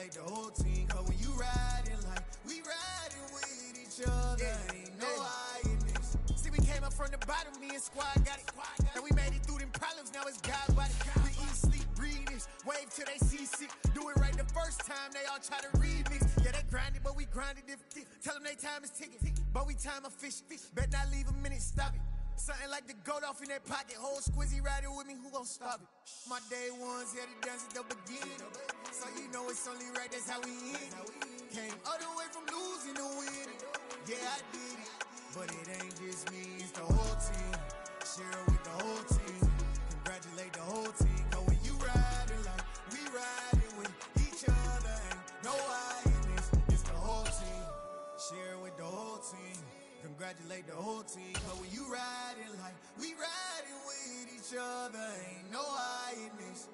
congratulate the whole team. Cause when you riding like we riding with each other, ain't no hiding this. See, we came up from the bottom, me and squad got it. And we made it through them problems, now it's God body. We eat, sleep, breathe this, wave till they see sick. Do it right the first time, they all try to remix. Yeah, they grinded, but we grinded different. Tell them they time is ticking, but we time a fish. Bet not leave a minute, stop it. Something like the goat off in that pocket. Whole squizzy riding with me, who gon' stop it? My day ones had to dance at the beginning. So you know it's only right, that's how we end. Came all the way from losing to winning. Yeah, I did it. But it ain't just me, it's the whole team. Share with the whole team. Congratulate the whole team. Cause when you riding like we riding with each other, ain't no hiding this. It's the whole team. Share with the whole team. Congratulate the whole team. Cause when you riding like we riding with each other, ain't no hiding this.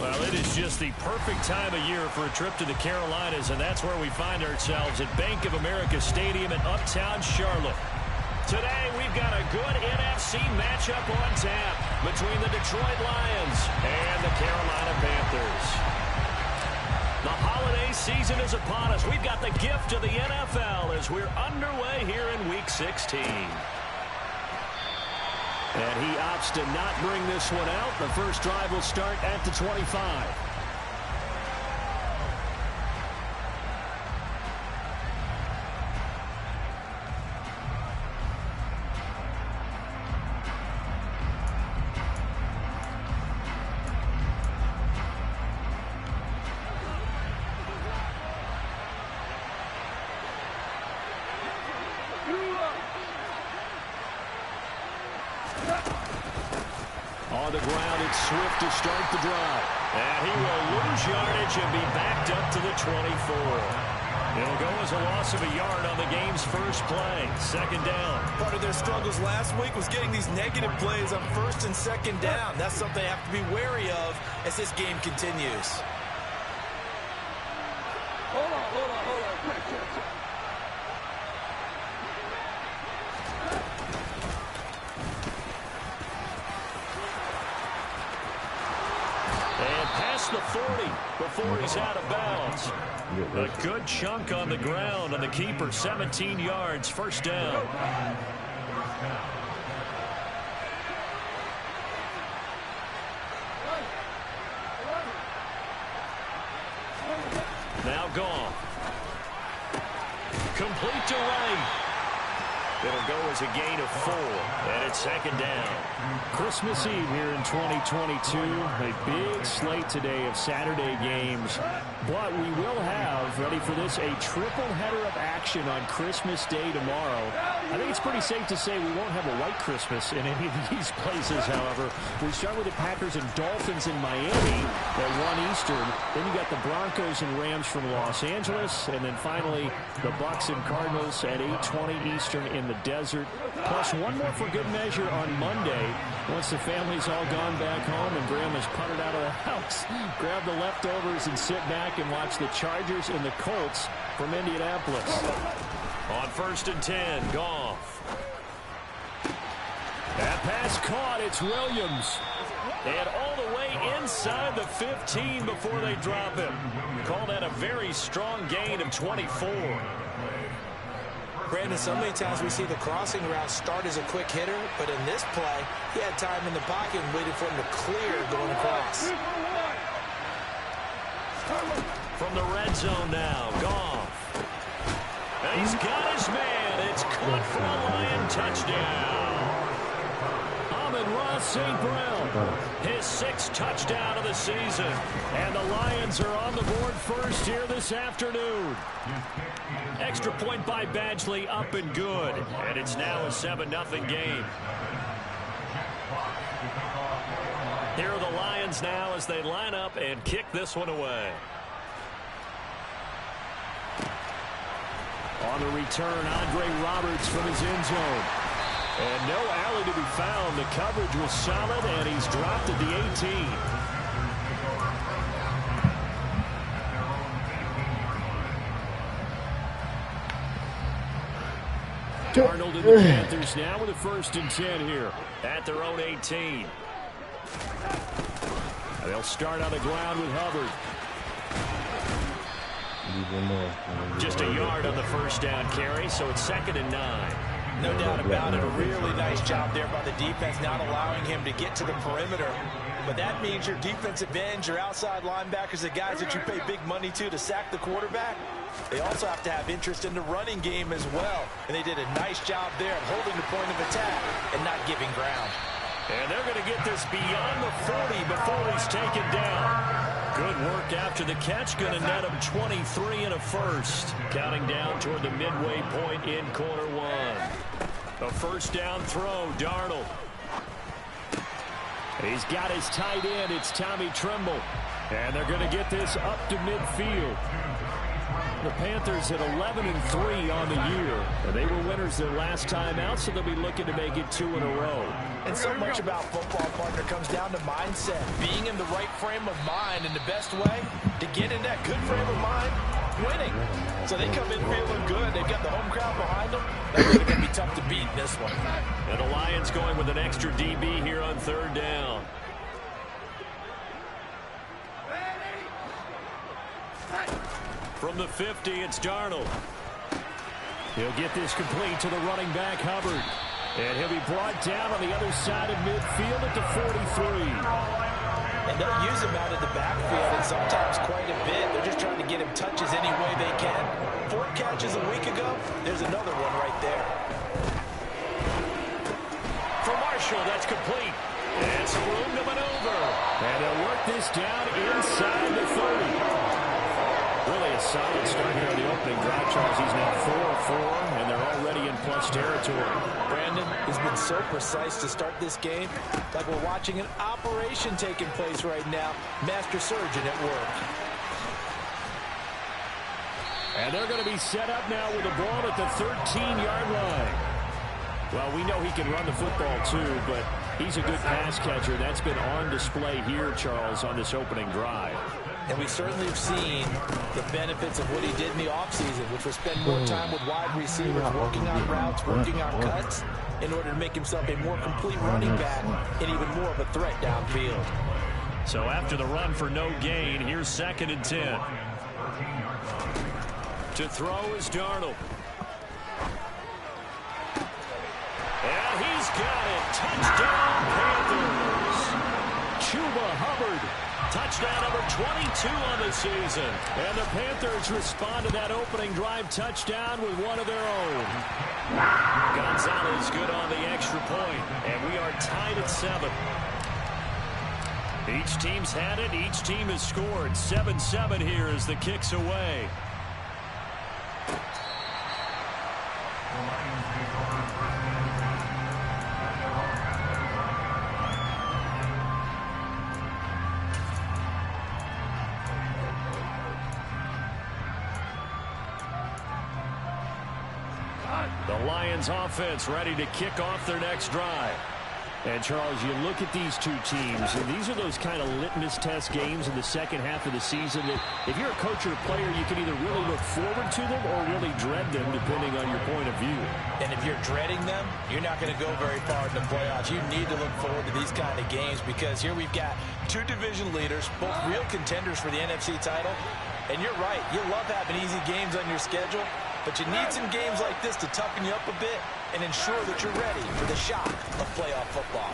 Well, it is just the perfect time of year for a trip to the Carolinas, and that's where we find ourselves at Bank of America Stadium in Uptown Charlotte. Today, we've got a good NFC matchup on tap between the Detroit Lions and the Carolina Panthers. The holiday season is upon us. We've got the gift of the NFL as we're underway here in Week 16. And he opts to not bring this one out. The first drive will start at the 25. On the ground, it's Swift to start the drive. And he will lose yardage and be backed up to the 24. It'll go as a loss of a yard on the game's first play. Second down. Part of their struggles last week was getting these negative plays on first and second down. That's something they have to be wary of as this game continues. Hold on. The 40 before he's out of bounds. A good chunk on the ground, and the keeper 17 yards, first down. Now gone. Complete to Ray. It'll go as a gain of 4, and it's second down. Christmas Eve here in 2022. A big slate today of Saturday games. But we will have, ready for this, a triple header of action on Christmas Day tomorrow. I think it's pretty safe to say we won't have a white Christmas in any of these places, however. We start with the Packers and Dolphins in Miami at 1 Eastern. Then you got the Broncos and Rams from Los Angeles. And then finally, the Bucs and Cardinals at 8:20 Eastern in the desert. Plus one more for good measure on Monday. Once the family's all gone back home and Grandma's puttered out of the house, grab the leftovers and sit back and watch the Chargers and the Colts from Indianapolis. On first and 10, Goff. That pass caught. It's Williams. And all the way inside the 15 before they drop him. Call that a very strong gain of 24. Brandon, so many times we see the crossing route start as a quick hitter, but in this play, he had time in the pocket and waited for him to clear going across. From the red zone now, Goff. And he's got his man. It's caught for a Lion touchdown. Amon-Ra St. Brown. His 6th touchdown of the season. And the Lions are on the board first here this afternoon. Extra point by Badgley, up and good. And it's now a 7-0 game. Here are the Lions now as they line up and kick this one away. On the return, Andre Roberts from his end zone. And no alley to be found. The coverage was solid, and he's dropped at the 18. Darnold and the Panthers now with a 1st and 10 here at their own 18. They'll start on the ground with Hubbard. Just a yard on the first down carry, so it's 2nd and 9. No doubt about it. A really nice job there by the defense, not allowing him to get to the perimeter. But that means your defensive ends, your outside linebackers, the guys that you pay big money to sack the quarterback, they also have to have interest in the running game as well. And they did a nice job there of holding the point of attack and not giving ground. And they're going to get this beyond the 40 before he's taken down. Good work after the catch. Going to net him 23 and a first. Counting down toward the midway point in quarter one. A first down throw, Darnold. He's got his tight end. It's Tommy Tremble. And they're going to get this up to midfield. The Panthers at 11-3 on the year. And they were winners their last time out, so they'll be looking to make it 2 in a row. And so much about football, partner, comes down to mindset. Being in the right frame of mind, and the best way to get in that good frame of mind, winning. So they come in feeling good. They've got the home crowd behind them. That's going to be tough to beat in this one. And the Lions going with an extra DB here on 3rd down. From the 50, it's Darnold. He'll get this complete to the running back, Hubbard. And he'll be brought down on the other side of midfield at the 43. And they'll use him out of the backfield, and sometimes quite a bit. They're just trying to get him touches any way they can. 4 catches a week ago. There's another one right there. For Marshall, that's complete. And some room to maneuver. And they'll work this down inside the 30. Really a solid start here on the opening drive, Charles. He's now 4-4, and they're already in plus territory. Brandon has been so precise to start this game, like we're watching an operation taking place right now. Master surgeon at work. And they're going to be set up now with the ball at the 13-yard line. Well, we know he can run the football too, but he's a good pass catcher. That's been on display here, Charles, on this opening drive. And we certainly have seen the benefits of what he did in the offseason, which was spend more time with wide receivers, working on routes, working on cuts, in order to make himself a more complete running back and even more of a threat downfield. So after the run for no gain, here's 2nd and 10. To throw is Darnold. And he's got it. Touchdown, Panthers. Chuba Hubbard. Touchdown number 22 on the season. And the Panthers respond to that opening drive touchdown with one of their own. Gonzalez good on the extra point. And we are tied at 7. Each team's had it. Each team has scored. 7-7 here as the kick's away. The Lions offense ready to kick off their next drive. And, Charles, you look at these two teams, and these are those kind of litmus test games in the second half of the season that if you're a coach or a player, you can either really look forward to them or really dread them, depending on your point of view. And if you're dreading them, you're not going to go very far in the playoffs. You need to look forward to these kind of games because here we've got 2 division leaders, both real contenders for the NFC title. And you're right, you love having easy games on your schedule, but you need some games like this to toughen you up a bit and ensure that you're ready for the shock of playoff football.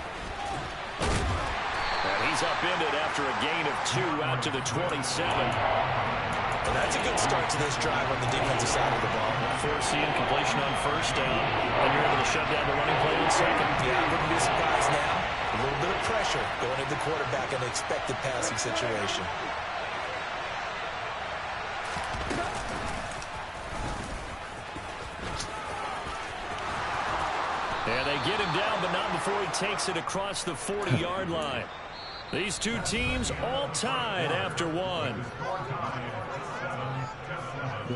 And he's upended after a gain of 2 out to the 27. And that's a good start to this drive on the defensive side of the ball. Forcing completion on first down, and you're able to shut down the running play in second. Yeah, I wouldn't be surprised now. A little bit of pressure going at the quarterback in an expected passing situation. And they get him down, but not before he takes it across the 40-yard line. These two teams all tied after 1.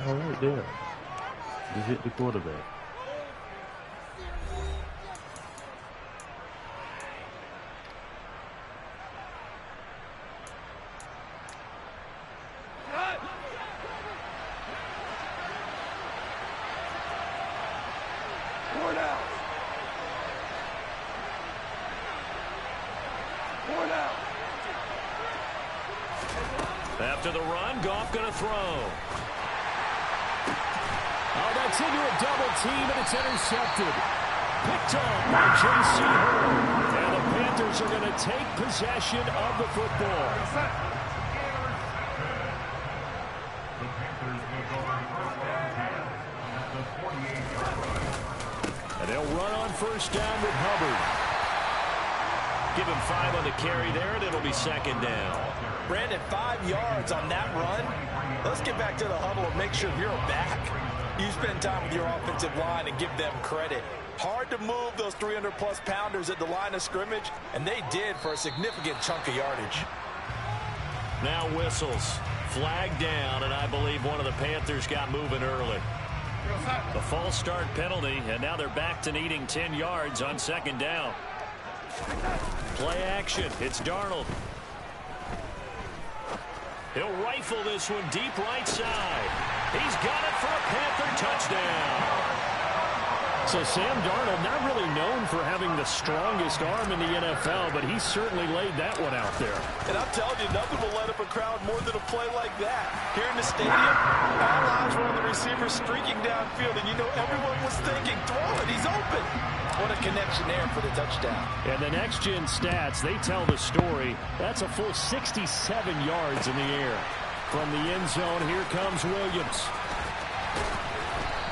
All right there. You hit the quarterback. After the run, Goff going to throw. Oh, that's into a double team, and it's intercepted. Picked off by J.C. Horn. And the Panthers are going to take possession of the football. And they'll run on first down with Hubbard. Give him 5 on the carry there, and it'll be second down. Brandon, 5 yards on that run. Let's get back to the huddle and make sure you're back. You spend time with your offensive line and give them credit. Hard to move those 300-plus pounders at the line of scrimmage, and they did for a significant chunk of yardage. Now whistles. Flag down, and I believe one of the Panthers got moving early. The false start penalty, and now they're back to needing 10 yards on second down. Play action. It's Darnold. He'll rifle this one deep right side. He's got it for a Panther touchdown. So Sam Darnold, not really known for having the strongest arm in the NFL, but he certainly laid that one out there. And I'm telling you, nothing will light up a crowd more than a play like that. Here in the stadium, all eyes were on the receiver streaking downfield, and you know everyone was thinking, throw it, he's open. What a connection there for the touchdown. And the next-gen stats, they tell the story. That's a full 67 yards in the air. From the end zone, here comes Williams.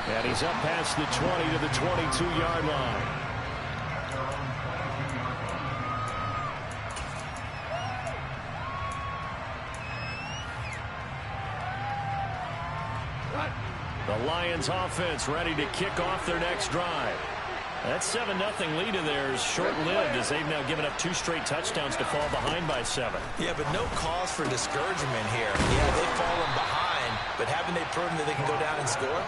And he's up past the 20 to the 22-yard line. The Lions offense ready to kick off their next drive. That 7-0 lead of theirs short-lived as they've now given up 2 straight touchdowns to fall behind by 7. Yeah, but no cause for discouragement here. Yeah, they've fallen behind, but haven't they proven that they can go down and score?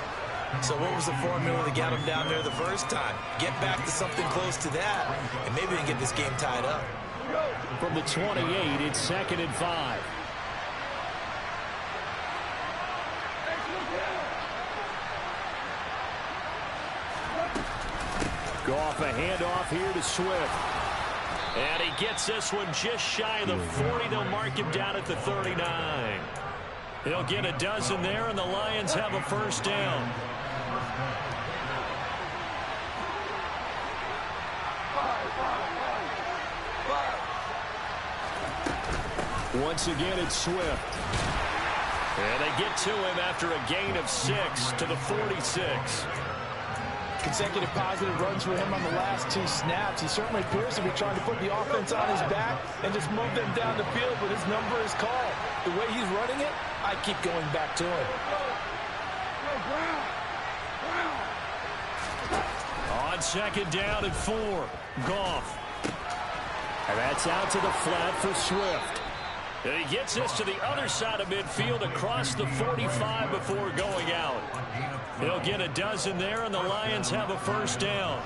So what was the formula that got them down there the first time? Get back to something close to that, and maybe they can get this game tied up. From the 28, it's 2nd and 5. Goff, a handoff here to Swift. And he gets this one just shy of the 40. They'll mark him down at the 39. He'll get a dozen there, and the Lions have a first down. Once again, it's Swift. And they get to him after a gain of 6 to the 46. Consecutive positive runs for him on the last 2 snaps. He certainly appears to be trying to put the offense on his back and just move them down the field, but his number is called. The way he's running it, I keep going back to him. On second down and 4, Goff. And that's out to the flat for Swift. And he gets this to the other side of midfield across the 45 before going out. He'll get a dozen there, and the Lions have a first down.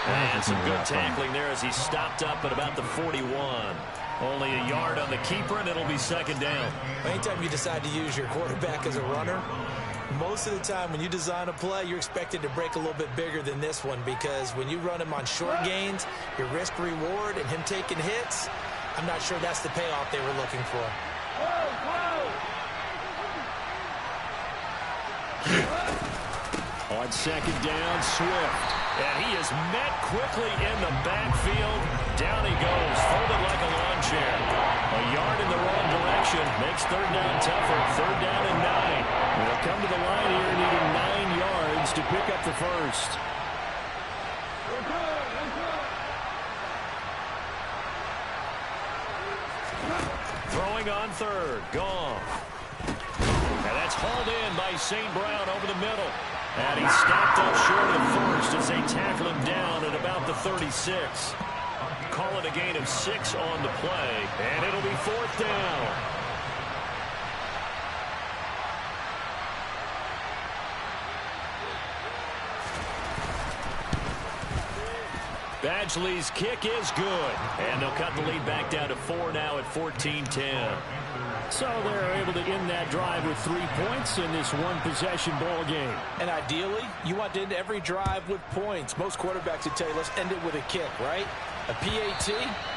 And some good tackling there as he stopped up at about the 41. Only a yard on the keeper, and it'll be second down. Anytime you decide to use your quarterback as a runner, most of the time when you design a play, you're expected to break a little bit bigger than this one, because when you run him on short gains, your risk-reward and him taking hits, I'm not sure that's the payoff they were looking for. On second down, Swift. And he is met quickly in the backfield. Down he goes, folded like a lawn chair. A yard in the wrong direction makes third down tougher. Third down and 9. They'll come to the line here needing 9 yards to pick up the first. Throwing on third, Goff. And that's hauled in by St. Brown over the middle. And he stopped up short of first as they tackle him down at about the 36. Call it a gain of 6 on the play, and it'll be fourth down. Badgley's kick is good. And they'll cut the lead back down to 4 now at 14-10. So they're able to end that drive with 3 points in this one-possession ball game. And ideally, you want to end every drive with points. Most quarterbacks would tell you, let's end it with a kick, right? A PAT,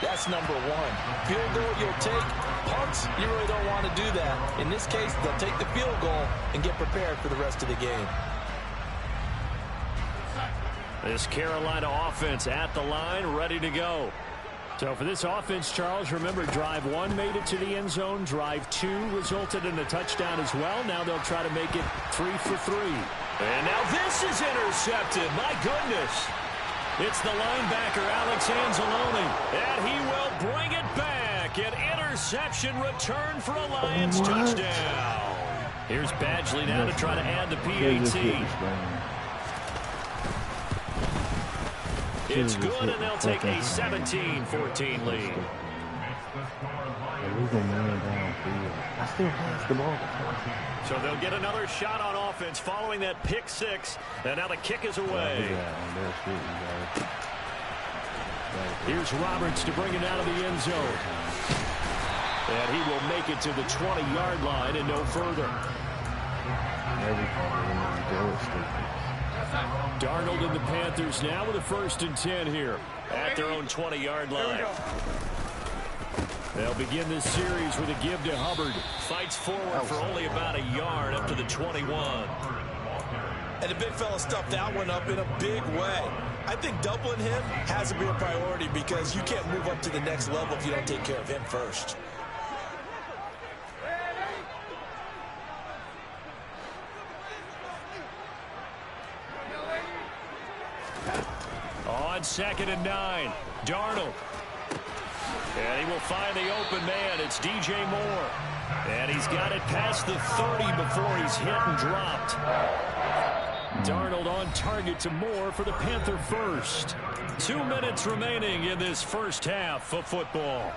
that's number one. Field goal you'll take. Punts, you really don't want to do that. In this case, they'll take the field goal and get prepared for the rest of the game. This Carolina offense at the line, ready to go. So for this offense, Charles, remember, drive 1 made it to the end zone. Drive 2 resulted in a touchdown as well. Now they'll try to make it 3 for 3. And now this is intercepted. My goodness. It's the linebacker, Alex Anzalone. And he will bring it back. An interception return for a Lions touchdown. Here's Badgley now to try to add the PAT. It's good, and they'll take a 17-14 lead. I still pass the ball. So they'll get another shot on offense following that pick 6. And now the kick is away. Here's Roberts to bring it out of the end zone. And he will make it to the 20-yard line and no further. Darnold and the Panthers now with a 1st and 10 here at their own 20-yard line. They'll begin this series with a give to Hubbard. Fights forward for only about a yard up to the 21. And the big fella stuffed that one up in a big way. I think doubling him has to be a priority because you can't move up to the next level if you don't take care of him first. On 2nd and 9, Darnold. And he will find the open man. It's DJ Moore. And he's got it past the 30 before he's hit and dropped. Darnold on target to Moore for the Panther first. 2 minutes remaining in this first half of football.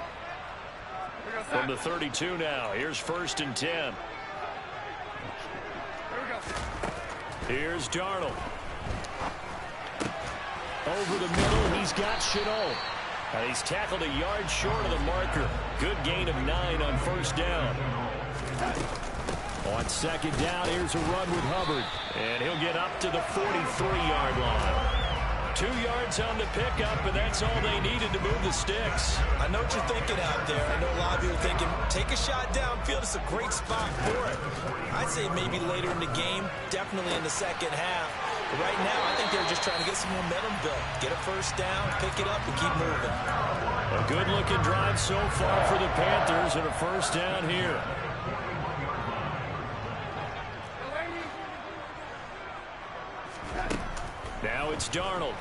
From the 32 now, here's 1st and 10. Here's Darnold. Over the middle, he's got Chenault. And he's tackled a yard short of the marker. Good gain of 9 on 1st down. On 2nd down, here's a run with Hubbard. And he'll get up to the 43-yard line. 2 yards on the pickup, and that's all they needed to move the sticks. I know what you're thinking out there. I know a lot of you are thinking, take a shot downfield. It's a great spot for it. I'd say maybe later in the game, definitely in the second half. But right now, I think they're just trying to get some momentum built. Get a 1st down, pick it up, and keep moving. A good-looking drive so far for the Panthers, and a 1st down here. Now it's Darnold.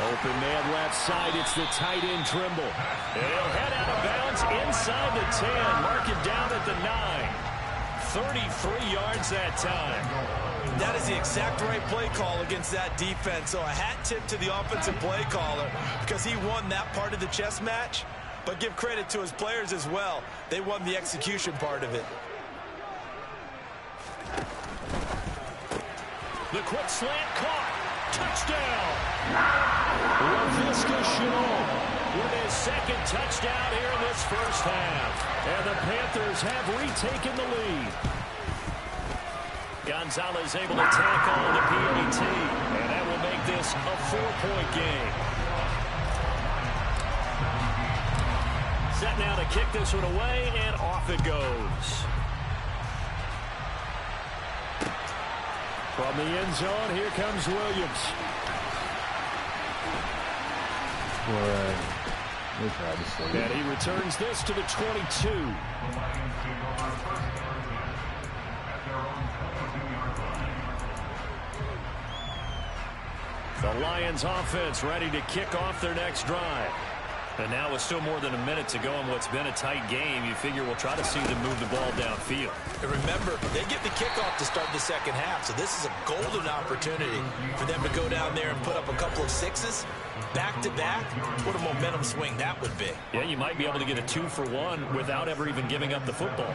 Open man left side. It's the tight end Trimble. And he'll head out of bounds inside the 10. Mark it down at the 9. 33 yards that time. That is the exact right play call against that defense. So a hat tip to the offensive play caller because he won that part of the chess match. But give credit to his players as well. They won the execution part of it. The quick slant caught. Touchdown. Laviska Shenault with his 2nd touchdown here in this first half. And the Panthers have retaken the lead. Gonzalez able to tack on the PAT. And that will make this a 4-point game. Set now to kick this one away, and off it goes. From the end zone, here comes Williams. And he returns this to the 22. The Lions offense ready to kick off their next drive. And now with still more than a minute to go in what's been a tight game, you figure we'll try to see them move the ball downfield. And remember, they get the kickoff to start the second half, so this is a golden opportunity for them to go down there and put up a couple of 6s back-to-back. What a momentum swing that would be. Yeah, you might be able to get a 2-for-1 without ever even giving up the football.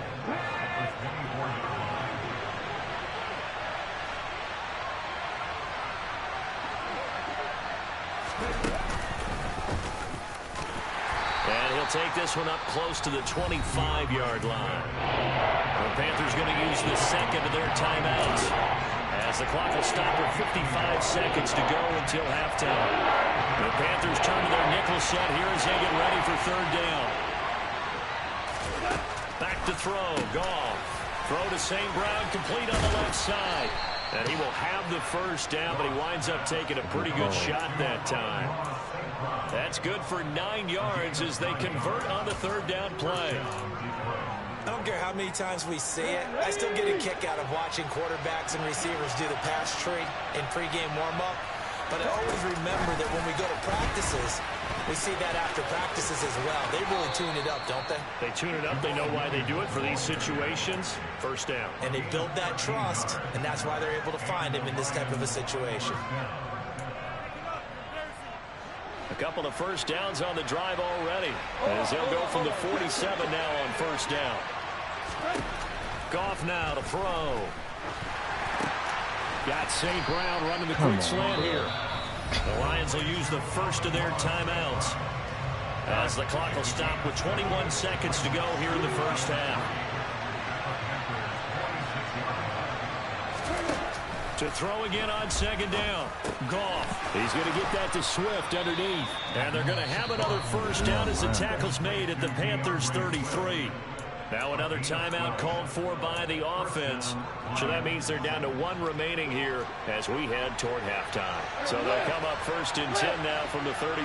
They'll take this one up close to the 25-yard line. The Panthers going to use the second of their timeouts, as the clock will stop with 55 seconds to go until halftime. The Panthers turn to their nickel set here as they get ready for third down. Back to throw. Goff. Throw to St. Brown, complete on the left side. And he will have the first down, but he winds up taking a pretty good shot that time. That's good for 9 yards as they convert on the third down play. I don't care how many times we see it. I still get a kick out of watching quarterbacks and receivers do the pass tree in pregame warm-up. But I always remember that when we go to practices, we see that after practices as well. They really tune it up, don't they? They tune it up. They know why they do it for these situations. First down. And they build that trust, and that's why they're able to find him in this type of a situation. A couple of first downs on the drive already, as they'll go from the 47 now on first down. Goff now to throw. Got St. Brown running the quick slant here. The Lions will use the first of their timeouts, as the clock will stop with 21 seconds to go here in the first half. To throw again on second down. Goff. He's going to get that to Swift underneath. And they're going to have another first down as the tackle's made at the Panthers' 33. Now another timeout called for by the offense. So that means they're down to 1 remaining here as we head toward halftime. So they'll come up first and 10 now from the 33.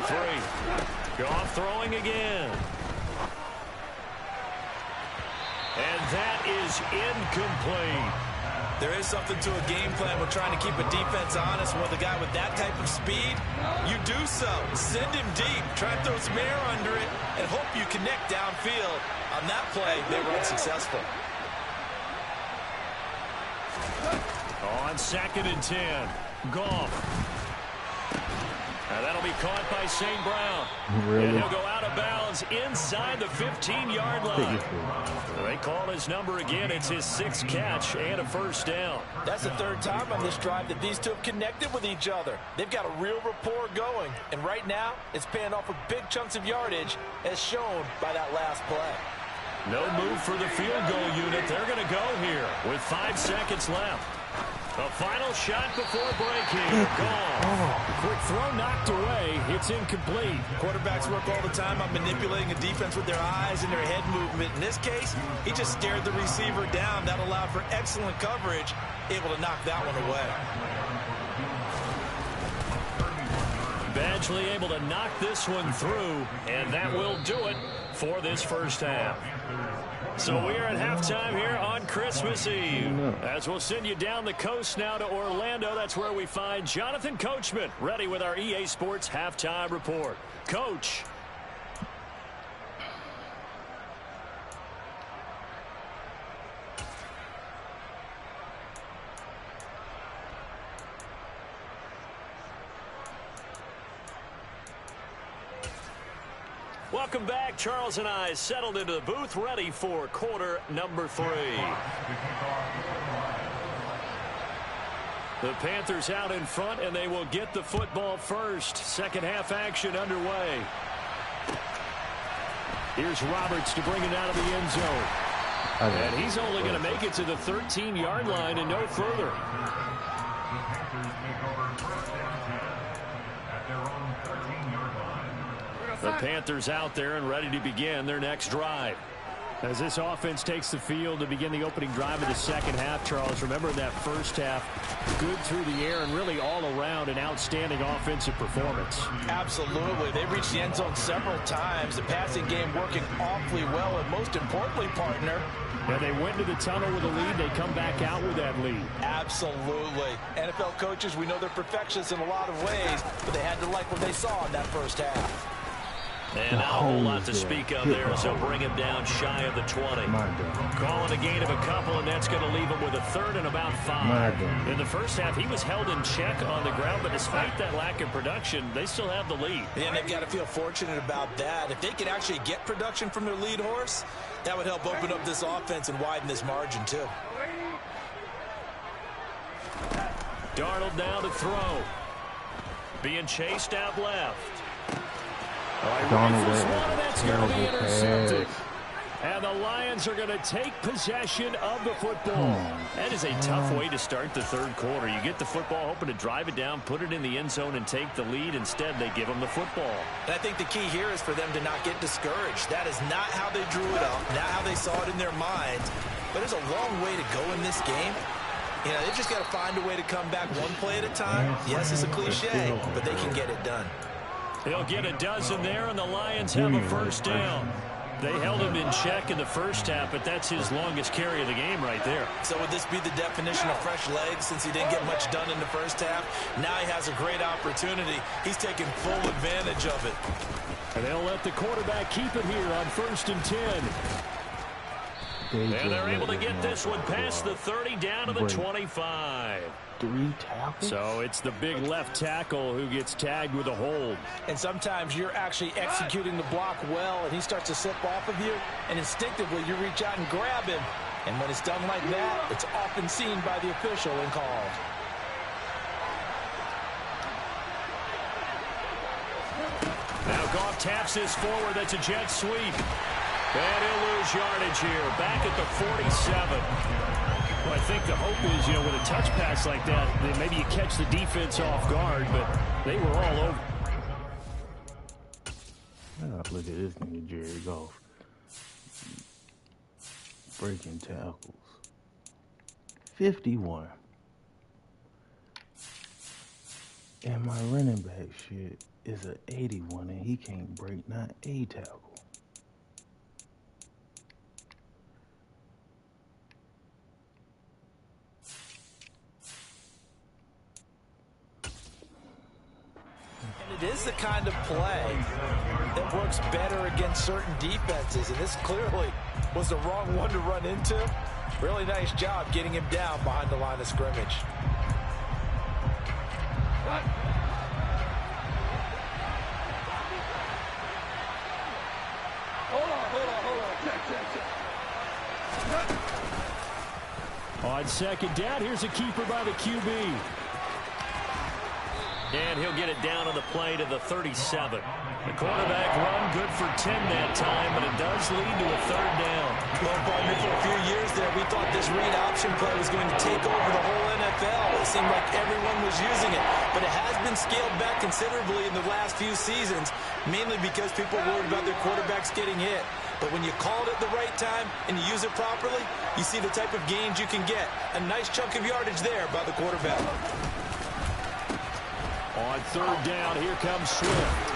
Goff throwing again. And that is incomplete. There is something to a game plan. We're trying to keep a defense honest. With a guy with that type of speed, you do so. Send him deep. Try and throw some air under it and hope you connect downfield. On that play, they were unsuccessful. On second and 10, Goff. Now that'll be caught by St. Brown. Really? And he'll go out of bounds inside the 15-yard line. They call his number again. It's his 6th catch and a first down. That's the 3rd time on this drive that these two have connected with each other. They've got a real rapport going. And right now, it's paying off with big chunks of yardage, as shown by that last play. No move for the field goal unit. They're going to go here with 5 seconds left. A final shot before break here. Gone. Quick throw knocked away. It's incomplete. Quarterbacks work all the time on manipulating a defense with their eyes and their head movement. In this case, he just stared the receiver down. That allowed for excellent coverage, able to knock that one away. Badgley able to knock this one through, and that will do it for this first half. So we're at halftime here on Christmas Eve, as we'll send you down the coast now to Orlando. That's where we find Jonathan Coachman ready with our EA Sports halftime report. Coach. Welcome back. Charles and I settled into the booth, ready for quarter number 3. The Panthers out in front, and they will get the football first. Second half action underway. Here's Roberts to bring it out of the end zone. And he's only going to make it to the 13-yard line and no further. The Panthers out there and ready to begin their next drive. As this offense takes the field to begin the opening drive of the second half, Charles, remember that first half, good through the air and really all around an outstanding offensive performance. Absolutely. They reached the end zone several times. The passing game working awfully well, and most importantly, partner, and they went to the tunnel with a lead. They come back out with that lead. Absolutely. NFL coaches, we know they're perfectionists in a lot of ways, but they had to like what they saw in that first half. And not a whole lot to speak of there, so bring him down shy of the 20. Calling a gain of a couple, and that's going to leave him with a third and about 5. In the first half, he was held in check on the ground, but despite that lack of production, they still have the lead. And they've got to feel fortunate about that. If they could actually get production from their lead horse, that would help open up this offense and widen this margin, too. Darnold now to throw. Being chased out left. That's It's going to be intercepted. And the Lions are going to take possession of the football. That is a tough way to start the third quarter. You get the football, hoping to drive it down, put it in the end zone, and take the lead. Instead, they give them the football. And I think the key here is for them to not get discouraged. That is not how they drew it up, not how they saw it in their minds. But there's a long way to go in this game. You know, they just got to find a way to come back one play at a time. Yes, it's a cliche, but they can get it done. They'll get a dozen there, and the Lions have a first down. They held him in check in the first half, but that's his longest carry of the game right there. So would this be the definition of fresh legs since he didn't get much done in the first half? Now he has a great opportunity. He's taking full advantage of it. And they'll let the quarterback keep it here on 1st and 10. And they're able to get this one past the 30 down to the 25. 3 tackles? So it's the big left tackle who gets tagged with a hold. And sometimes you're actually executing the block well, and he starts to slip off of you, and instinctively you reach out and grab him. And when it's done like that, it's often seen by the official and called. Now Goff taps this forward. That's a jet sweep. And he'll lose yardage here. Back at the 47. Well, I think the hope is, you know, with a touch pass like that, then maybe you catch the defense off guard, but they were all over. Oh, look at this nigga, Jerry Goff. Breaking tackles. 51. And my running back shit is an 81, and he can't break not a tackle. It is the kind of play that works better against certain defenses, and this clearly was the wrong one to run into. Really nice job getting him down behind the line of scrimmage. On 2nd down, here's a keeper by the QB. And he'll get it down on the play to the 37. The quarterback run good for 10 that time, but it does lead to a 3rd down. Well, partner, for a few years there, we thought this read option play was going to take over the whole NFL. It seemed like everyone was using it, but it has been scaled back considerably in the last few seasons, mainly because people worried about their quarterbacks getting hit. But when you call it at the right time and you use it properly, you see the type of gains you can get. A nice chunk of yardage there by the quarterback. On 3rd down, here comes Swift.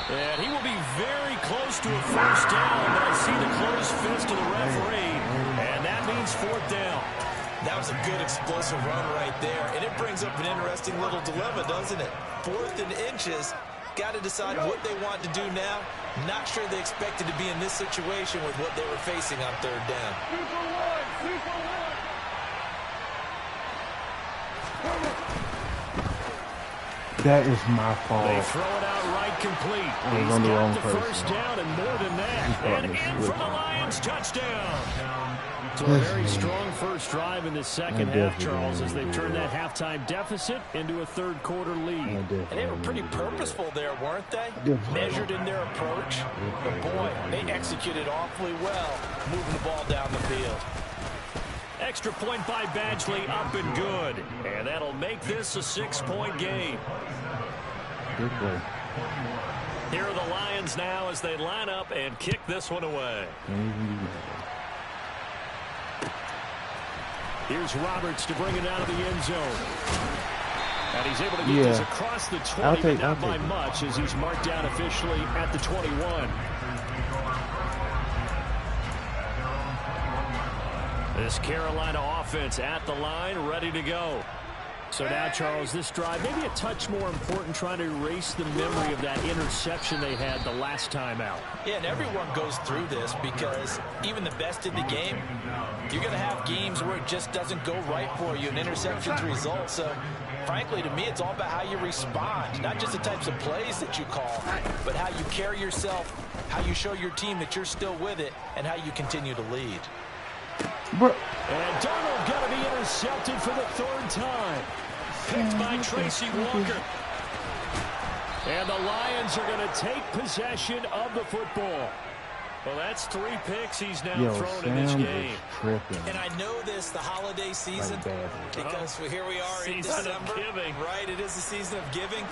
And he will be very close to a first down, but I see the closed fist of the referee, and that means 4th down. That was a good explosive run right there, and it brings up an interesting little dilemma, doesn't it? 4th and inches, got to decide what they want to do now. Not sure they expected to be in this situation with what they were facing on 3rd down. That is my fault. They throw it out right complete. I was He's on the got wrong the person. first down and more than that. And in for the Lions, touchdown. So a very strong first drive in the second half, Charles, as they turn that halftime deficit into a 3rd quarter lead. And they were pretty purposeful there, weren't they? Measured in their approach. But boy, they executed awfully well, moving the ball down the field. Extra point by Badgley, up and good. And that'll make this a 6-point game. Good play. Here are the Lions now as they line up and kick this one away. Here's Roberts to bring it out of the end zone. And he's able to get this across the 20, but not by much as he's marked down officially at the 21. This Carolina offense at the line, ready to go. So now, Charles, this drive maybe a touch more important, trying to erase the memory of that interception they had the last time out. Yeah, and everyone goes through this because even the best in the game, you're going to have games where it just doesn't go right for you and interceptions result. So, frankly, to me, it's all about how you respond, not just the types of plays that you call, but how you carry yourself, how you show your team that you're still with it, and how you continue to lead. And Darnold got to be intercepted for the 3rd time. Picked by Tracy Walker. And the Lions are going to take possession of the football. Well, that's 3 picks he's now thrown Sam in this game. Tripping. And I know this, the holiday season, because here we are in December. Right, it is the season of giving.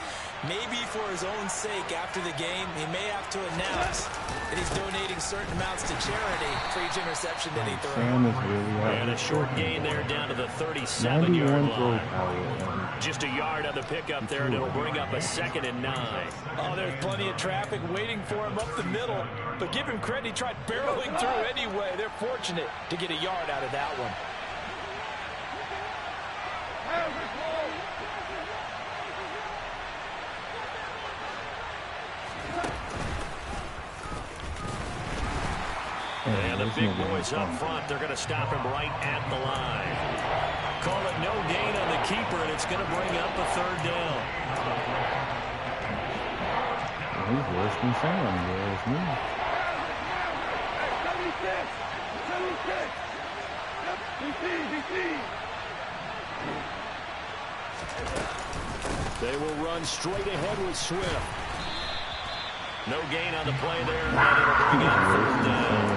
Maybe for his own sake, after the game, he may have to announce that he's donating certain amounts to charity for each interception that he throws. Sam is really out. And a short gain there down to the 37-yard line. Just a yard on the pickup there, and it'll bring up a 2nd and 9. Oh, there's plenty of traffic waiting for him up the middle. But give him credit, he tried barreling through anyway. They're fortunate to get a yard out of that one. And the big boys up front, they're going to stop him right at the line. Call it no gain on the keeper, and it's going to bring up a 3rd down. He's worse than Sam, yes, me. They will run straight ahead with Swift. No gain on the play there, and it'll bring up 3rd down.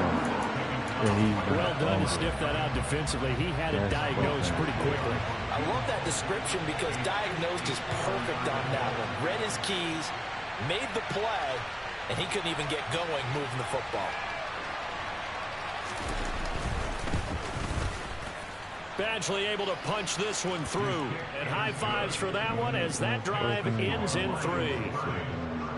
Well done to sniff that out defensively. He had it diagnosed pretty quickly. I love that description because diagnosed is perfect on that one. Read his keys, made the play, and he couldn't even get going moving the football. Badgley able to punch this one through. And high fives for that one as that drive ends in 3.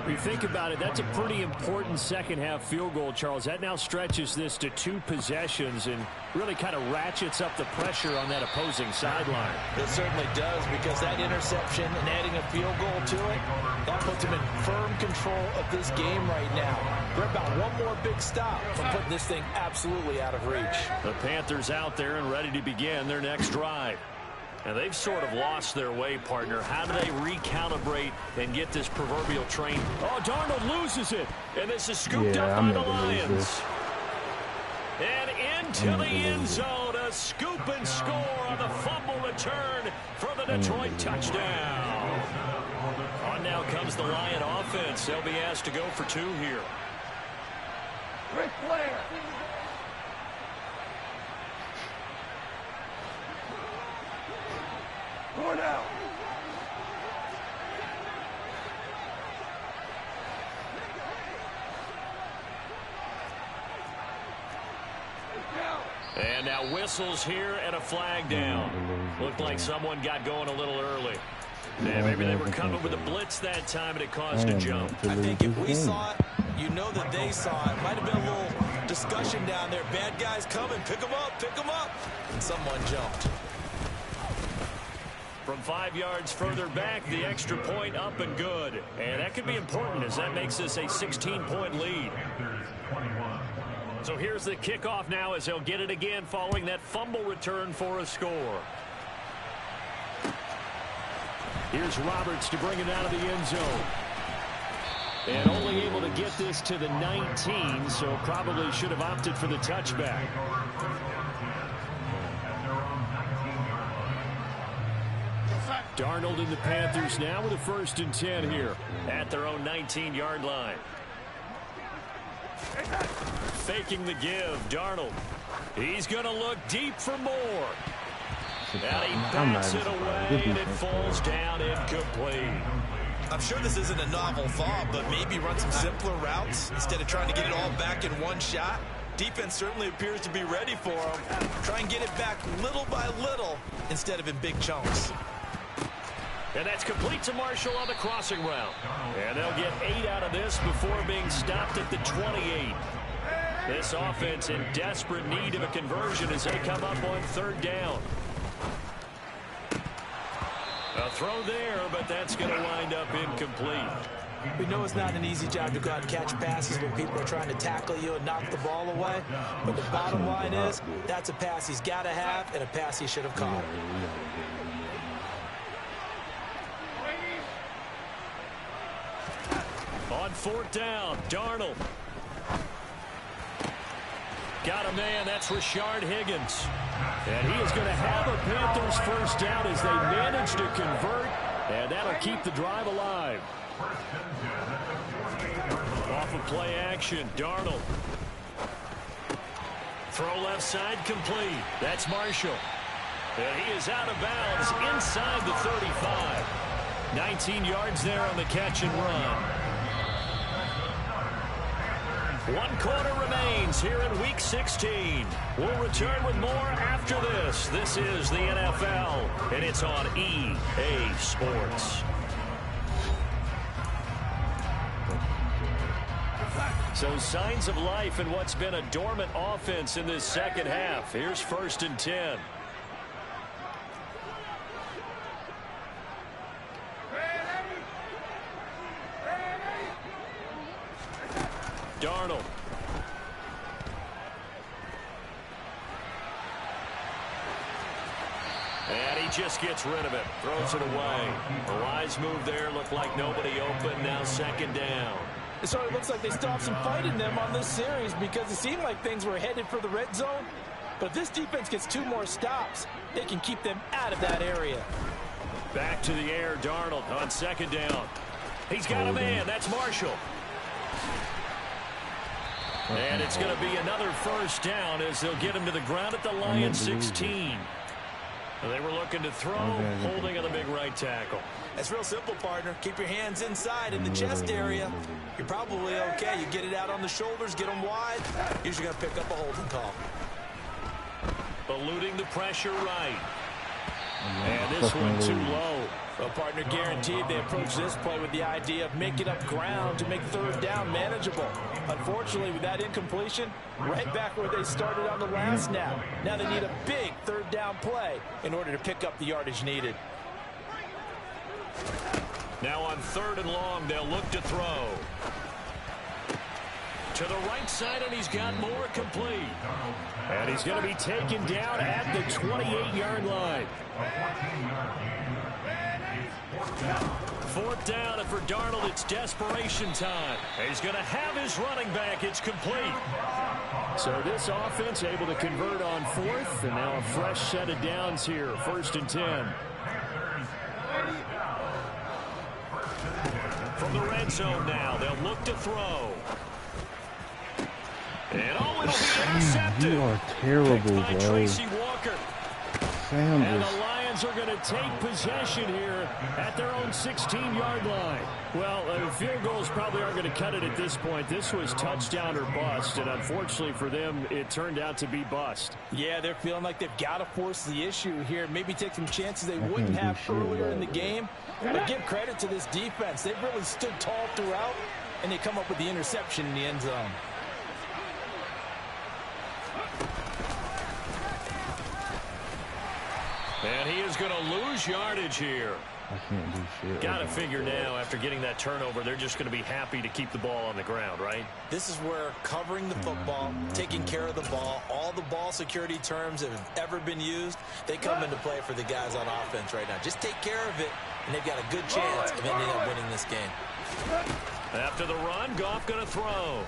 If you think about it, that's a pretty important second-half field goal, Charles. That now stretches this to 2 possessions and really kind of ratchets up the pressure on that opposing sideline. It certainly does, because that interception and adding a field goal to it, that puts them in firm control of this game right now. They're about one more big stop from putting this thing absolutely out of reach. The Panthers out there and ready to begin their next drive. And they've sort of lost their way, partner. How do they recalibrate and get this proverbial train? Oh, Darnold loses it. And this is scooped up by the Lions. And into the end zone, a scoop and score on the fumble return for the Detroit touchdown. On now comes the Lion offense. They'll be asked to go for 2 here. Ric Flair. Going out. And now whistles here and a flag down. Looked like someone got going a little early. Yeah, maybe they were coming with a blitz that time and it caused a jump. I think if we saw it, you know that they saw it. Might have been a little discussion down there. Bad guys coming. Pick them up. Pick them up. And someone jumped. From 5 yards further back, the extra point up and good. And that could be important as that makes this a 16-point lead. So here's the kickoff now as they'll get it again following that fumble return for a score. Here's Roberts to bring it out of the end zone. And only able to get this to the 19, so probably should have opted for the touchback. Darnold and the Panthers now with a 1st and 10 here at their own 19-yard line. Faking the give, Darnold. He's going to look deep for more. And he bats it away, and it falls down incomplete. I'm sure this isn't a novel thought, but maybe run some simpler routes instead of trying to get it all back in one shot. Defense certainly appears to be ready for him. Try and get it back little by little instead of in big chunks. And that's complete to Marshall on the crossing route. And they'll get 8 out of this before being stopped at the 28. This offense in desperate need of a conversion as they come up on 3rd down. A throw there, but that's going to wind up incomplete. We know it's not an easy job to go out and catch passes when people are trying to tackle you and knock the ball away. But the bottom line is, that's a pass he's got to have and a pass he should have caught. On 4th down, Darnold. Got a man, that's Rashard Higgins. And he is going to have a Panthers 1st down as they manage to convert And that'll keep the drive alive. Off of play action, Darnold. Throw left side complete. That's Marshall. And he is out of bounds inside the 35. 19 yards there on the catch and run. 1 quarter remains here in Week 16. We'll return with more after this. This is the NFL, and it's on EA Sports. So signs of life in what's been a dormant offense in this second half. Here's 1st and 10. Darnold. And he just gets rid of it. Throws it away. A wise move there. Looked like nobody open. Now 2nd down. It sort of looks like they stopped some fight in them on this series because it seemed like things were headed for the red zone. But if this defense gets 2 more stops, they can keep them out of that area. Back to the air, Darnold on 2nd down. He's got a man. That's Marshall. And it's going to be another 1st down as they'll get him to the ground at the Lions 16. They were looking to throw, holding on the big right tackle. That's real simple, partner. Keep your hands inside in the chest area. You're probably okay. You get it out on the shoulders, get them wide. Usually going to pick up a holding call. Eluding the pressure right. And this one too low. Well, partner, guaranteed they approach this play with the idea of making up ground to make 3rd down manageable. Unfortunately, with that incompletion, right back where they started on the last snap. Now they need a big 3rd down play in order to pick up the yardage needed. Now on 3rd and long, they'll look to throw. To the right side, and he's got more complete. And he's going to be taken down at the 28-yard line. 4th down, and for Darnold, it's desperation time. He's going to have his running back. It's complete. So this offense able to convert on 4th, and now a fresh set of downs here. 1st and 10. From the red zone now, they'll look to throw. And it'll be intercepted. You are terrible, by bro. Tracy Walker. Sam And just... the Lions are going to take possession here at their own 16-yard line. Well, field goals probably aren't going to cut it at this point. This was touchdown or bust, and unfortunately for them, it turned out to be bust. Yeah, they're feeling like they've got to force the issue here. Maybe take some chances they wouldn't have earlier in the game. But give credit to this defense. They've really stood tall throughout, and they come up with the interception in the end zone. And he is going to lose yardage here. I can't do shit. Got to figure now, after getting that turnover, they're just going to be happy to keep the ball on the ground, right? This is where covering the football, taking care of the ball, all the ball security terms that have ever been used, they come into play for the guys on offense right now. Just take care of it, and they've got a good chance of ending up winning this game. After the run, Goff going to throw.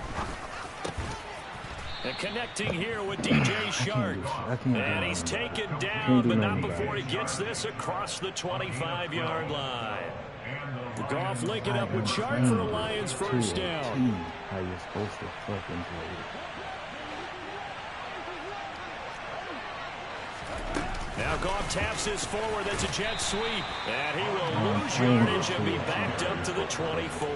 And connecting here with DJ Shark. And he's taken down, but not before he gets this across the 25-yard line. Goff linking up with Shark for the Lions' 1st down. How you supposed to fucking play it. Now Goff taps this forward. That's a jet sweep. And he will lose yardage and be backed up to the 24.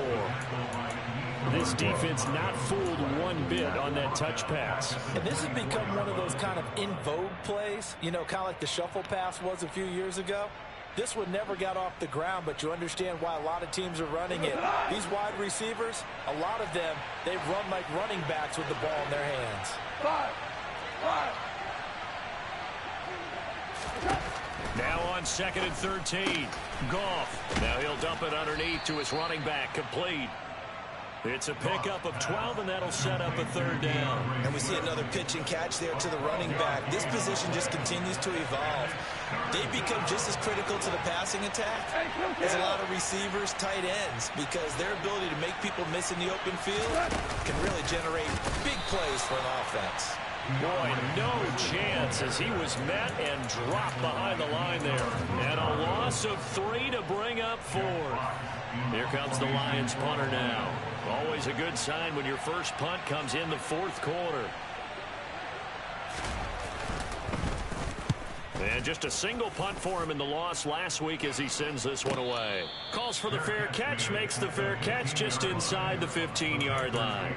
This defense not fooled one bit on that touch pass. And this has become one of those kind of in vogue plays, you know, kind of like the shuffle pass was a few years ago. This one never got off the ground, but you understand why a lot of teams are running it. These wide receivers, a lot of them, they run like running backs with the ball in their hands. Now on 2nd and 13, Goff. Now he'll dump it underneath to his running back, complete. It's a pickup of 12, and that'll set up a 3rd down. And we see another pitch and catch there to the running back. This position just continues to evolve. They become just as critical to the passing attack as a lot of receivers, tight ends, because their ability to make people miss in the open field can really generate big plays for an offense. Boy, no chance as he was met and dropped behind the line there. And a loss of 3 to bring up 4. Here comes the Lions punter now. Always a good sign when your first punt comes in the fourth quarter. And just a single punt for him in the loss last week as he sends this one away. Calls for the fair catch, makes the fair catch just inside the 15-yard line.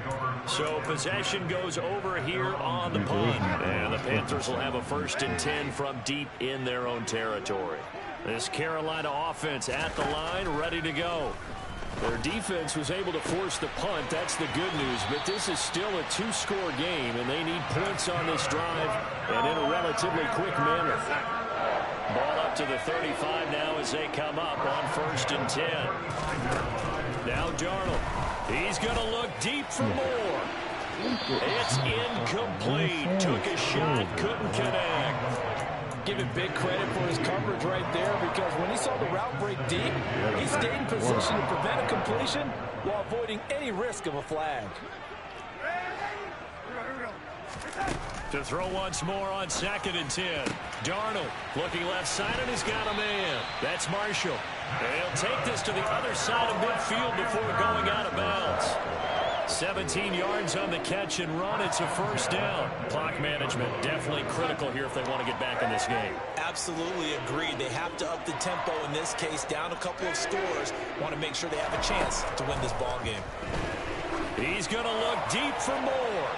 So possession goes over here on the punt. And the Panthers will have a 1st and 10 from deep in their own territory. This Carolina offense at the line, ready to go. Their defense was able to force the punt. That's the good news. But this is still a 2-score game, and they need points on this drive and in a relatively quick manner. Ball up to the 35 now as they come up on 1st and 10. Now Darnold. He's going to look deep for more. It's incomplete. Took a shot, couldn't connect. Give him big credit for his coverage right there, because when he saw the route break deep, he stayed in position to prevent a completion while avoiding any risk of a flag. To throw once more on 2nd and 10. Darnold looking left side, and he's got a man. That's Marshall. And he'll take this to the other side of midfield before going out of bounds. 17 yards on the catch and run. It's a 1st down. Clock management definitely critical here if they want to get back in this game. Absolutely agreed. They have to up the tempo in this case, down a couple of scores. Want to make sure they have a chance to win this ball game. He's going to look deep for more.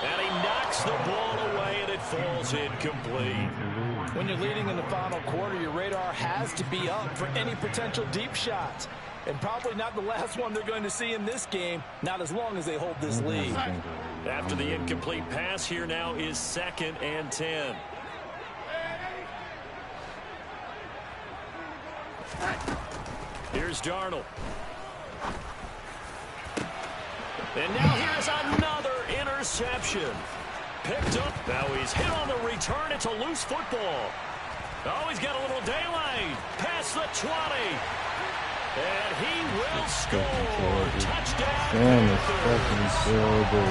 And he knocks the ball away, and it falls incomplete. When you're leading in the final quarter, your radar has to be up for any potential deep shots. And probably not the last one they're going to see in this game, not as long as they hold this lead. After the incomplete pass, here now is 2nd and 10. Here's Darnold. And now here's another interception. Picked up. Now he's hit on the return. It's a loose football. Oh, he's got a little daylight. Past the 20. And he will score. Touchdown. Damn, it's fucking terrible.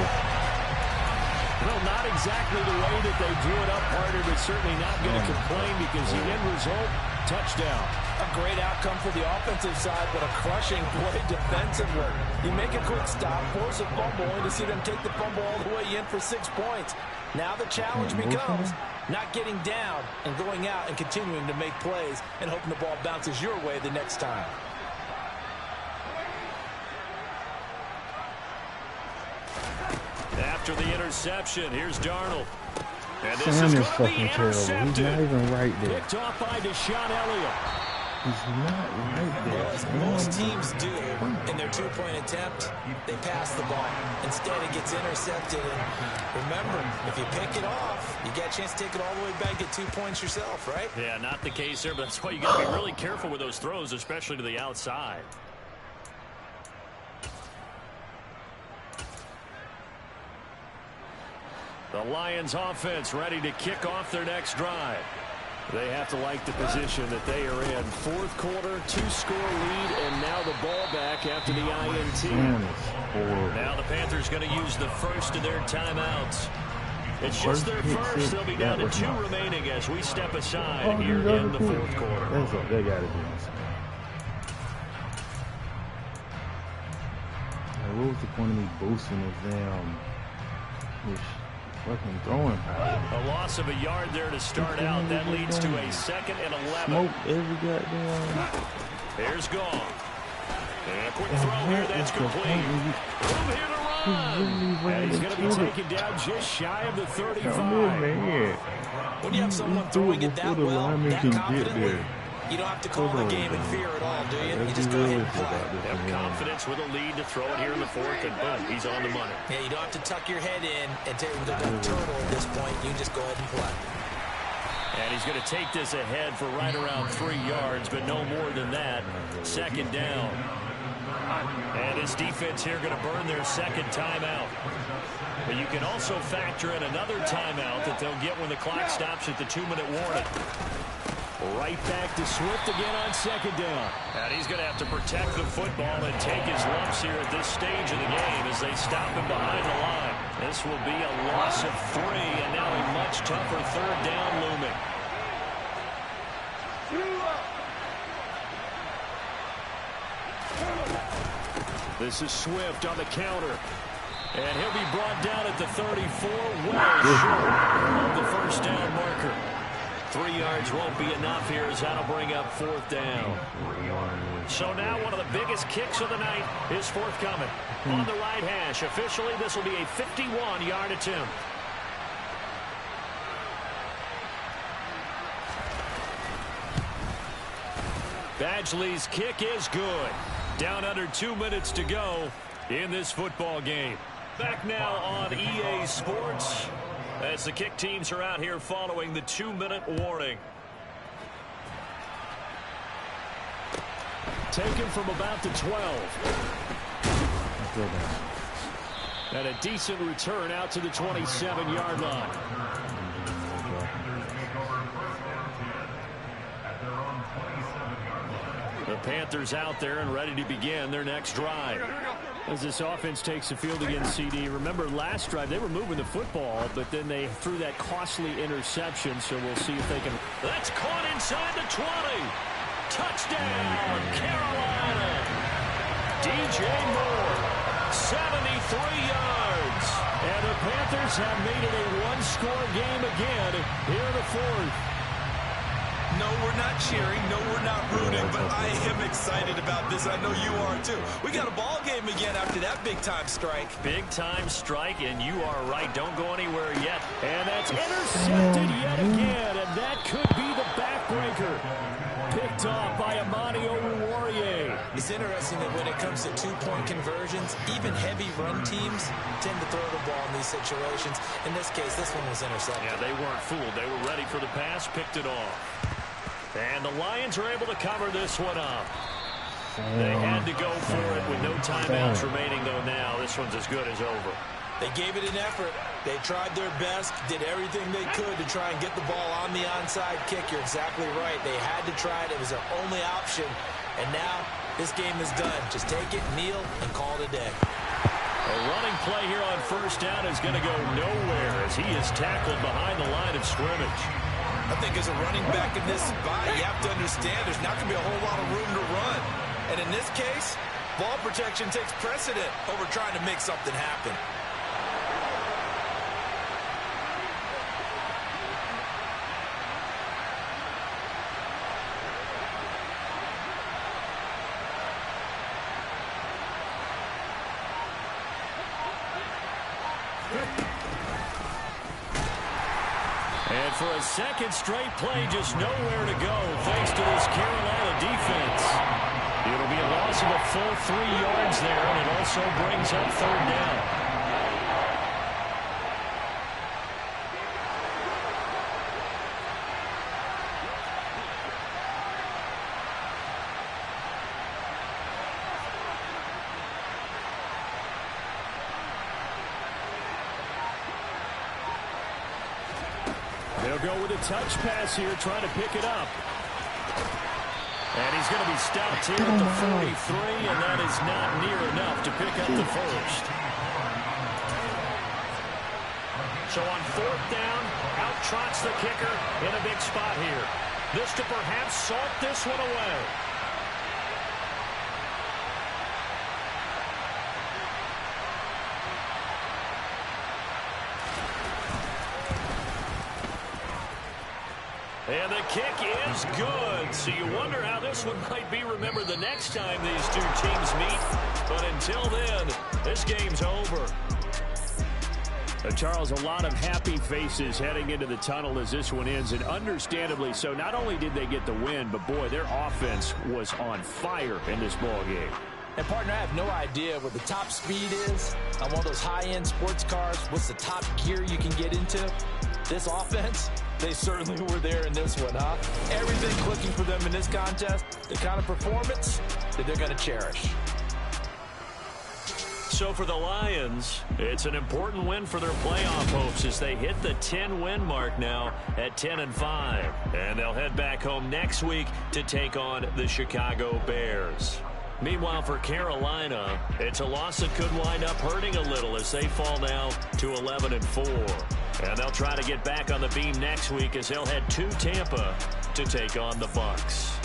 Well, not exactly the way that they drew it up, Carter, but certainly not going to complain because the end result, touchdown. A great outcome for the offensive side, but a crushing play defensively. You make a quick stop, force a fumble, and to see them take the fumble all the way in for 6 points. Now the challenge becomes not getting down and going out and continuing to make plays and hoping the ball bounces your way the next time. After the interception, here's Darnold. And this Sam is is going to be fucking terrible. He's intercepted. not even right there. Picked off by Deshaun Elliott. He's not right there. Well, as most teams do in their 2-point attempt, they pass the ball. Instead, it gets intercepted. And remember, if you pick it off, you get a chance to take it all the way back, get 2 points yourself, right? Yeah, not the case there, but that's why you got to be really careful with those throws, especially to the outside. The Lions offense ready to kick off their next drive. They have to like the position that they are in. Fourth quarter, 2-score lead, and now the ball back after the INT. Now the Panthers going to use the first of their timeouts. It's just their first. They'll be down to 2 remaining as we step aside here in the fourth quarter. That's all. They got to be insane. What was the point of me boosting this damn fucking throwing power? A loss of a yard there to start out. That leads to a 2nd and 11. Smoke every goddamn. Here's Gone. And a quick throw here. That's complete. From here to run. And he's going to be taken down just shy of the 35. When you have someone throwing it that well, that confidently, you don't have to call the game in fear at all, do you? You just go ahead and play. Have confidence with a lead to throw it here in the fourth, and boom, he's on the money. Yeah, you don't have to tuck your head in and take the turtle at this point. You can just go ahead and play. And he's going to take this ahead for right around 3 yards, but no more than that. 2nd down. And his defense here going to burn their 2nd timeout. But you can also factor in another timeout that they'll get when the clock stops at the 2-minute warning. Right back to Swift again on 2nd down. And he's going to have to protect the football and take his lumps here at this stage of the game as they stop him behind the line. This will be a loss of 3, and now a much tougher third down looming. This is Swift on the counter. And he'll be brought down at the 34, well short of the first down marker. 3 yards won't be enough here as that'll bring up 4th down. So now one of the biggest kicks of the night is forthcoming. On the right hash, officially this will be a 51-yard attempt. Badgley's kick is good. Down under 2 minutes to go in this football game. Back now on EA Sports as the kick teams are out here following the 2-minute warning. Taken from about the 12. And a decent return out to the 27-yard line. The Panthers out there and ready to begin their next drive. As this offense takes the field against CD, remember last drive they were moving the football, but then they threw that costly interception, so we'll see if they can. That's caught inside the 20. Touchdown, Carolina. DJ Moore, 73 yards. And the Panthers have made it a one-score game again here in the 4th. No, we're not cheering. No, we're not rooting. But I am excited about this. I know you are, too. We got a ball game again after that big-time strike. Big-time strike, and you are right. Don't go anywhere yet. And that's intercepted yet again. And that could be the backbreaker. Picked off by Amani Oruwariye. It's interesting that when it comes to two-point conversions, even heavy run teams tend to throw the ball in these situations. In this case, this one was intercepted. Yeah, they weren't fooled. They were ready for the pass, picked it off. And the Lions are able to cover this one up. They had to go for it with no timeouts remaining, though now. This one's as good as over. They gave it an effort. They tried their best, did everything they could to try and get the ball on the onside kick. You're exactly right. They had to try it. It was their only option. And now this game is done. Just take it, kneel, and call it a day. A running play here on first down is going to go nowhere as he is tackled behind the line of scrimmage. I think as a running back in this spot, you have to understand there's not going to be a whole lot of room to run. And in this case, ball protection takes precedent over trying to make something happen. And for a second straight play, just nowhere to go thanks to this Carolina defense. It'll be a loss of a full 3 yards there, and it also brings up third down. They'll go with a touch pass here, trying to pick it up. And he's going to be stopped here at the 43, and that is not near enough to pick up the first. So on fourth down, out trots the kicker in a big spot here. This to perhaps salt this one away. And the kick is good. So you wonder how this one might be remembered the next time these two teams meet. But until then, this game's over. Charles, a lot of happy faces heading into the tunnel as this one ends, and understandably so. Not only did they get the win, but boy, their offense was on fire in this ball game. And partner, I have no idea what the top speed is on one of those high-end sports cars. What's the top gear you can get into? This offense, they certainly were there in this one, huh? Everything clicking for them in this contest, the kind of performance that they're going to cherish. So for the Lions, it's an important win for their playoff hopes as they hit the 10-win mark now at 10-5. And they'll head back home next week to take on the Chicago Bears. Meanwhile, for Carolina, it's a loss that could wind up hurting a little as they fall now to 11-4. And they'll try to get back on the beam next week as they'll head to Tampa to take on the Bucs.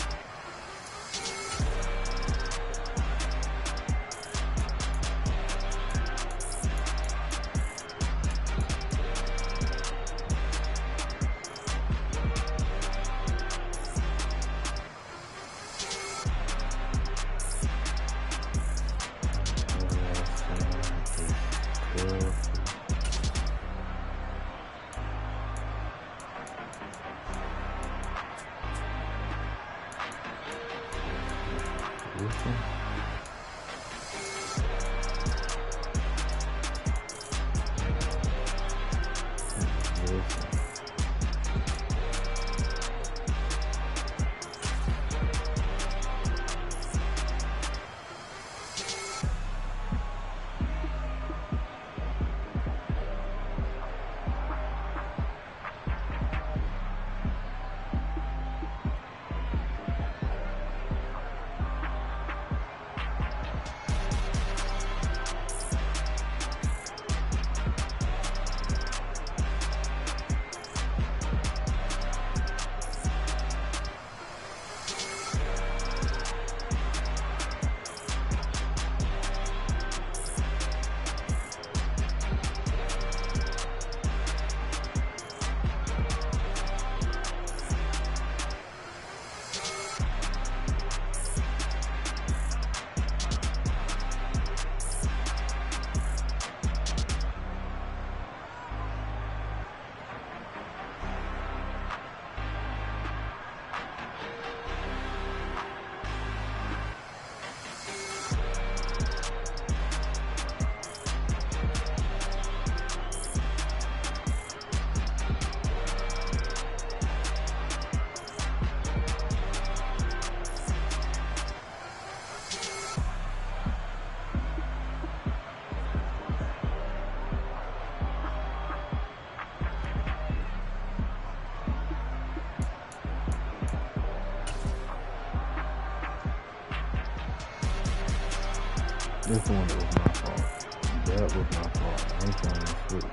This one was my fault. That was my fault. I'm trying to switch.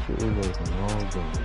It was open all day.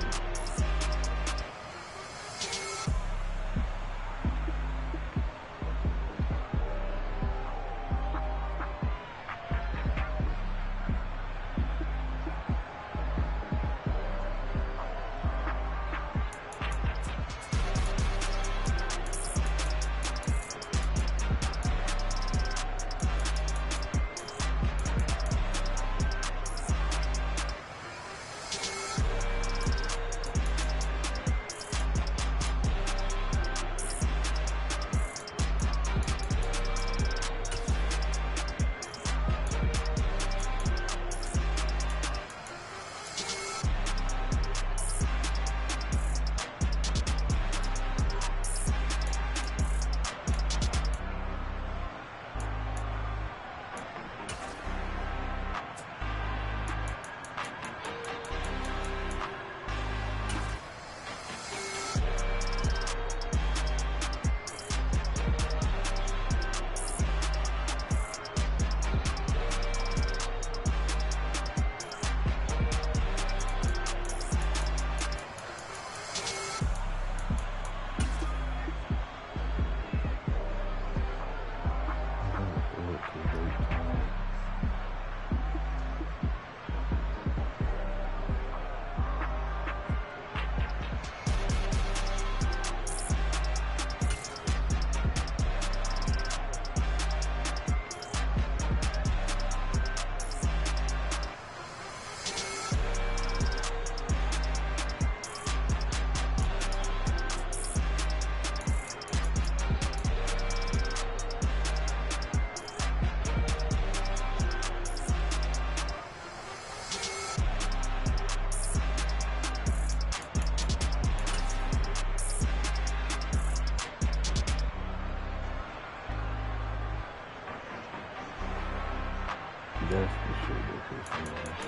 That's the shit that pissed me off.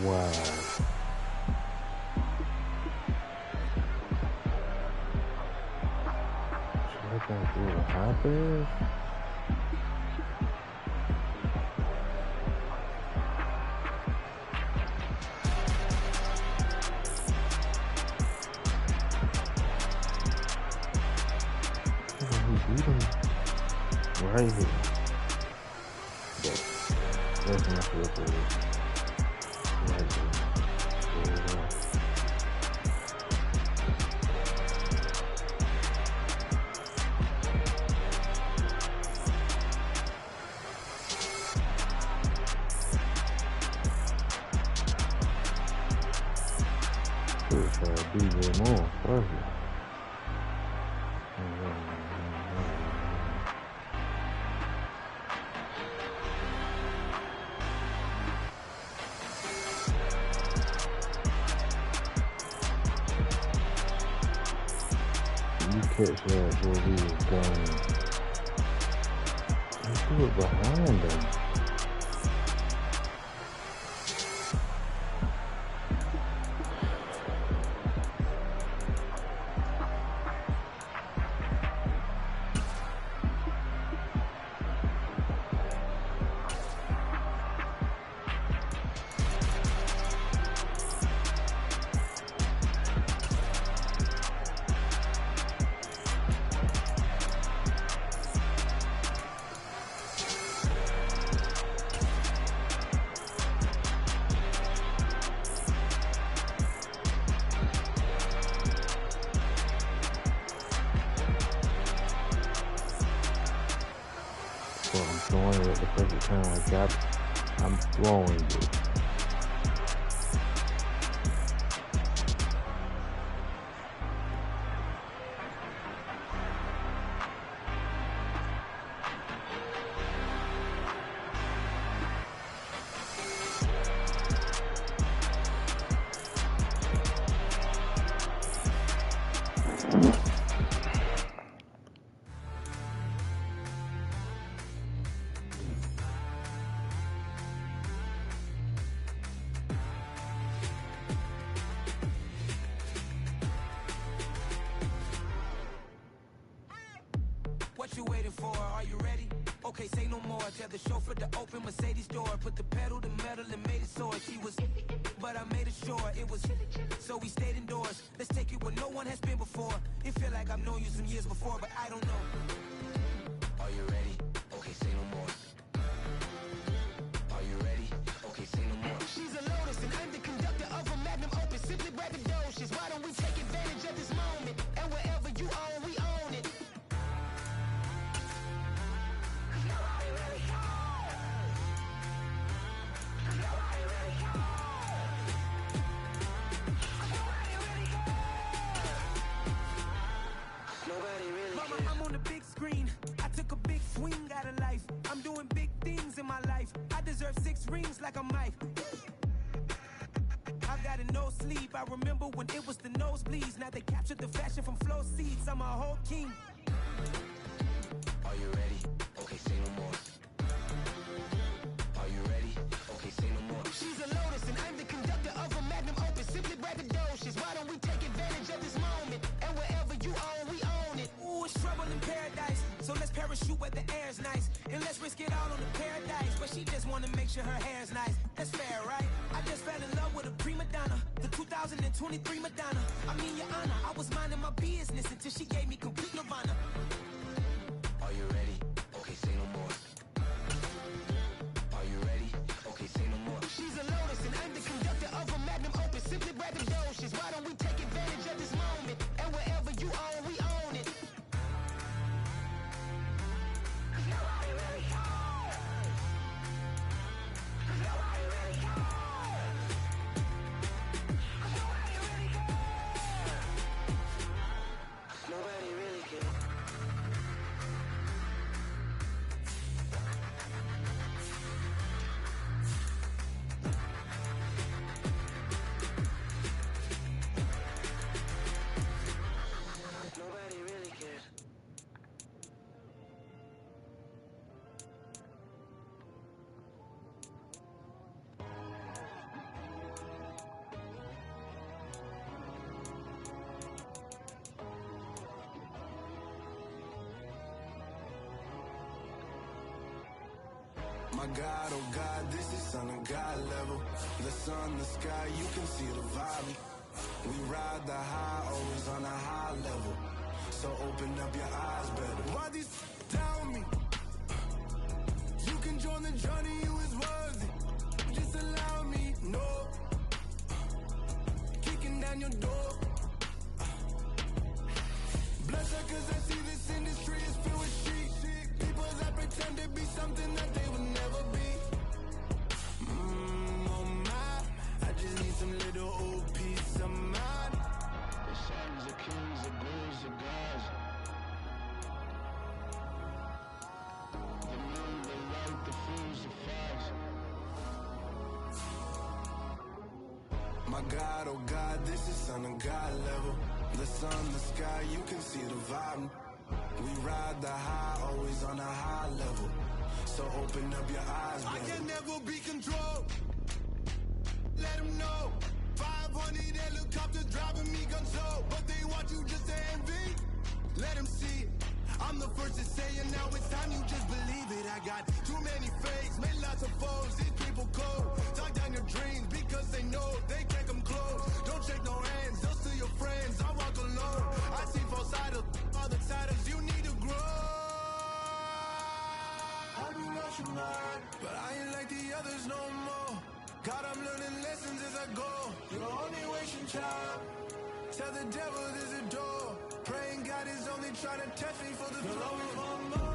Wow. Should I go through the hot bed? Right here. That's my flipper. Right there. There we go. DJ Moore, perfect. You catch that where we was going. Let's do it behind them. I'm throwing it at the perfect time. I'm throwing it. What you waiting for? Are you ready? Okay, say no more. Tell the chauffeur to open Mercedes door. Put the pedal to metal and made it soar. She was, but I made it sure it was. So we stayed indoors. Let's take it where no one has been before. It feel like I've known you some years before, but I don't know. Are you ready? Okay, say no more. Are you ready? Okay, say no more. She's a Lotus and I'm the conductor of a Magnum Opus. Simply braggadocious. Why don't we take advantage of this moment? And wherever you own, we own it. I'm on the big screen. I took a big swing out of life. I'm doing big things in my life. I deserve 6 rings like a Mike. I've got a no sleep. I remember when it was the nosebleeds. Now they captured the fashion from flow seats. I'm a whole king. Are you ready? Okay, say no more. Are you ready? Okay, say no more. She's a Lotus and I'm the conductor of a Magnum Opus. Simply braggadocious. Why don't we take advantage of this moment? And wherever you own, we own it. Ooh, it's trouble in paradise. So let's parachute where the air's nice. And let's risk it all on the paradise. But she just wanna make sure her hair's nice. That's fair, right? I just fell in love with a prima donna. The 2023 Madonna. I mean, your honor, I was minding my business until she gave me complete nirvana. Are you ready? Okay, say no more. Are you ready? Okay, say no more. She's a Lotus and I'm the conductor of a Magnum Opus. Simply braggadocious. Why don't we take advantage of this moment? And wherever you own, we own it. Nobody really cares. Nobody really cares. Nobody really cares. Nobody really cares. My God, oh God, this is son of God level. The sun, the sky, you can see the vibe. We ride the high, always on a high level. So open up your eyes better. Why these down me? You can join the journey, you is worthy. Just allow me, no. Kicking down your door. Blood suckers, I see this industry is filled with shit. People that pretend to be something that they will never be. Oh my, I just need some little old peace of mind. The sons, the kings, the ghouls, the gods. The moon, the light, the fools, the facts. My God, oh God, this is son of God level. The sun, the sky, you can see the vibe. We ride the high, always on a high level. So open up your eyes, baby. I can never be controlled. Let them know. 500 helicopters driving me gonzo. But they want you just to envy. Let them see it. I'm the first to say it, now it's time you just believe it. I got too many fakes, made lots of foes. These people cold. Talk down your dreams because they know they can't come close. Don't shake no hands, they'll steal your friends. I walk alone. I see false idols, other titles. You need to grow. I do lost your mind, but I ain't like the others no more. God, I'm learning lessons as I go. You're only wasting time. Tell the devil there's a door. Praying God is only trying to test me for the glory.